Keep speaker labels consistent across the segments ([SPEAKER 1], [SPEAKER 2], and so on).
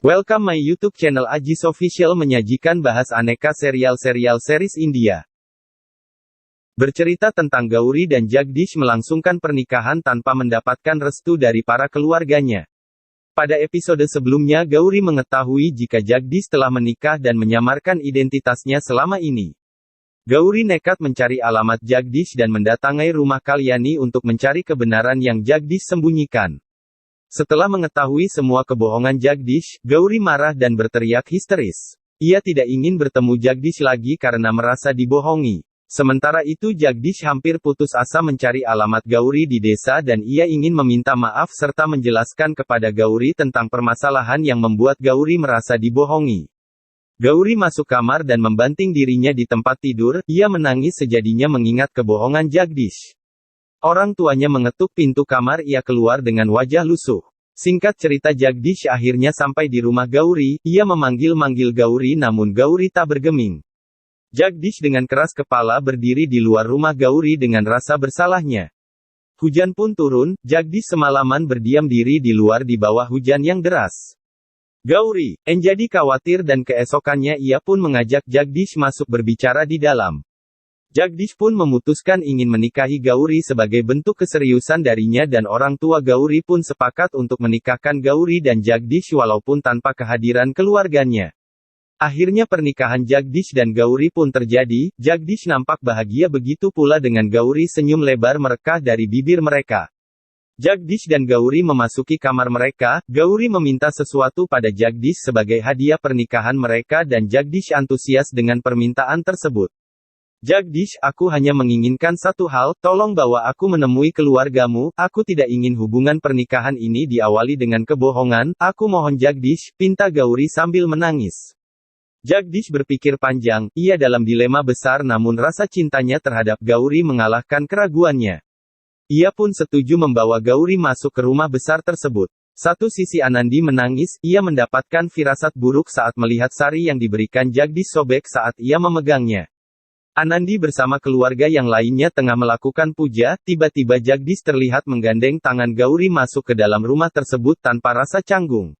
[SPEAKER 1] Welcome my YouTube channel Ajis Official menyajikan bahas aneka serial-serial series India. Bercerita tentang Gauri dan Jagdish melangsungkan pernikahan tanpa mendapatkan restu dari para keluarganya. Pada episode sebelumnya Gauri mengetahui jika Jagdish telah menikah dan menyamarkan identitasnya selama ini. Gauri nekat mencari alamat Jagdish dan mendatangi rumah Kalyani untuk mencari kebenaran yang Jagdish sembunyikan. Setelah mengetahui semua kebohongan Jagdish, Gauri marah dan berteriak histeris. Ia tidak ingin bertemu Jagdish lagi karena merasa dibohongi. Sementara itu Jagdish hampir putus asa mencari alamat Gauri di desa dan ia ingin meminta maaf serta menjelaskan kepada Gauri tentang permasalahan yang membuat Gauri merasa dibohongi. Gauri masuk kamar dan membanting dirinya di tempat tidur, ia menangis sejadinya mengingat kebohongan Jagdish. Orang tuanya mengetuk pintu kamar, ia keluar dengan wajah lusuh. Singkat cerita Jagdish akhirnya sampai di rumah Gauri, ia memanggil-manggil Gauri namun Gauri tak bergeming. Jagdish dengan keras kepala berdiri di luar rumah Gauri dengan rasa bersalahnya. Hujan pun turun, Jagdish semalaman berdiam diri di luar di bawah hujan yang deras. Gauri menjadi khawatir dan keesokannya ia pun mengajak Jagdish masuk berbicara di dalam. Jagdish pun memutuskan ingin menikahi Gauri sebagai bentuk keseriusan darinya dan orang tua Gauri pun sepakat untuk menikahkan Gauri dan Jagdish walaupun tanpa kehadiran keluarganya. Akhirnya pernikahan Jagdish dan Gauri pun terjadi, Jagdish nampak bahagia begitu pula dengan Gauri senyum lebar merekah dari bibir mereka. Jagdish dan Gauri memasuki kamar mereka, Gauri meminta sesuatu pada Jagdish sebagai hadiah pernikahan mereka dan Jagdish antusias dengan permintaan tersebut. Jagdish, aku hanya menginginkan satu hal, tolong bawa aku menemui keluargamu, aku tidak ingin hubungan pernikahan ini diawali dengan kebohongan, aku mohon Jagdish, pinta Gauri sambil menangis. Jagdish berpikir panjang, ia dalam dilema besar namun rasa cintanya terhadap Gauri mengalahkan keraguannya. Ia pun setuju membawa Gauri masuk ke rumah besar tersebut. Satu sisi Anandi menangis, ia mendapatkan firasat buruk saat melihat sari yang diberikan Jagdish sobek saat ia memegangnya. Anandi bersama keluarga yang lainnya tengah melakukan puja, tiba-tiba Jagdish terlihat menggandeng tangan Gauri masuk ke dalam rumah tersebut tanpa rasa canggung.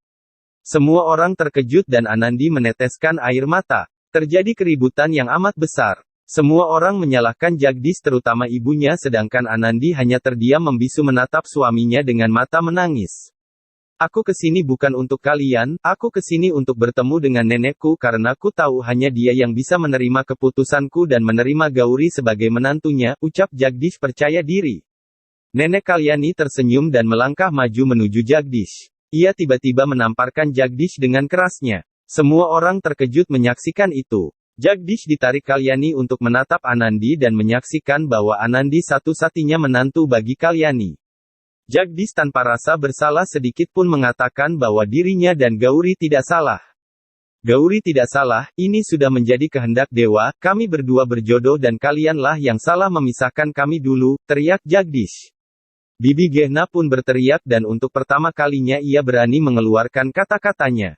[SPEAKER 1] Semua orang terkejut dan Anandi meneteskan air mata. Terjadi keributan yang amat besar. Semua orang menyalahkan Jagdish terutama ibunya sedangkan Anandi hanya terdiam membisu menatap suaminya dengan mata menangis. Aku kesini bukan untuk kalian, aku kesini untuk bertemu dengan nenekku karena ku tahu hanya dia yang bisa menerima keputusanku dan menerima Gauri sebagai menantunya, ucap Jagdish percaya diri. Nenek Kalyani tersenyum dan melangkah maju menuju Jagdish. Ia tiba-tiba menamparkan Jagdish dengan kerasnya. Semua orang terkejut menyaksikan itu. Jagdish ditarik Kalyani untuk menatap Anandi dan menyaksikan bahwa Anandi satu-satunya menantu bagi Kalyani. Jagdish tanpa rasa bersalah sedikit pun mengatakan bahwa dirinya dan Gauri tidak salah. Gauri tidak salah, ini sudah menjadi kehendak dewa, kami berdua berjodoh dan kalianlah yang salah memisahkan kami dulu, teriak Jagdish. Bibi Gehna pun berteriak dan untuk pertama kalinya ia berani mengeluarkan kata-katanya.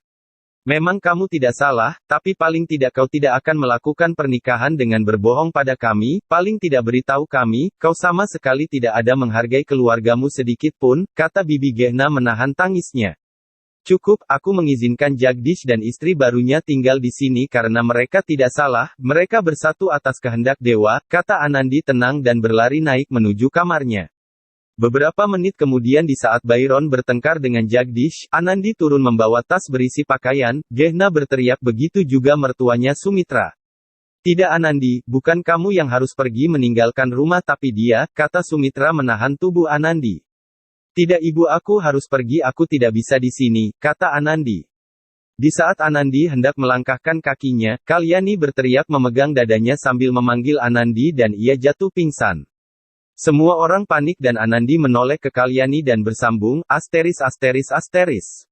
[SPEAKER 1] Memang kamu tidak salah, tapi paling tidak kau tidak akan melakukan pernikahan dengan berbohong pada kami, paling tidak beritahu kami, kau sama sekali tidak ada menghargai keluargamu sedikit pun, kata Bibi Gehna menahan tangisnya. Cukup, aku mengizinkan Jagdish dan istri barunya tinggal di sini karena mereka tidak salah, mereka bersatu atas kehendak dewa, kata Anandi tenang dan berlari naik menuju kamarnya. Beberapa menit kemudian di saat Byron bertengkar dengan Jagdish, Anandi turun membawa tas berisi pakaian, Gehna berteriak begitu juga mertuanya Sumitra. Tidak Anandi, bukan kamu yang harus pergi meninggalkan rumah tapi dia, kata Sumitra menahan tubuh Anandi. Tidak ibu aku harus pergi aku tidak bisa di sini, kata Anandi. Di saat Anandi hendak melangkahkan kakinya, Kalyani berteriak memegang dadanya sambil memanggil Anandi dan ia jatuh pingsan. Semua orang panik dan Anandi menoleh ke Kalyani dan bersambung, asteris asteris asteris.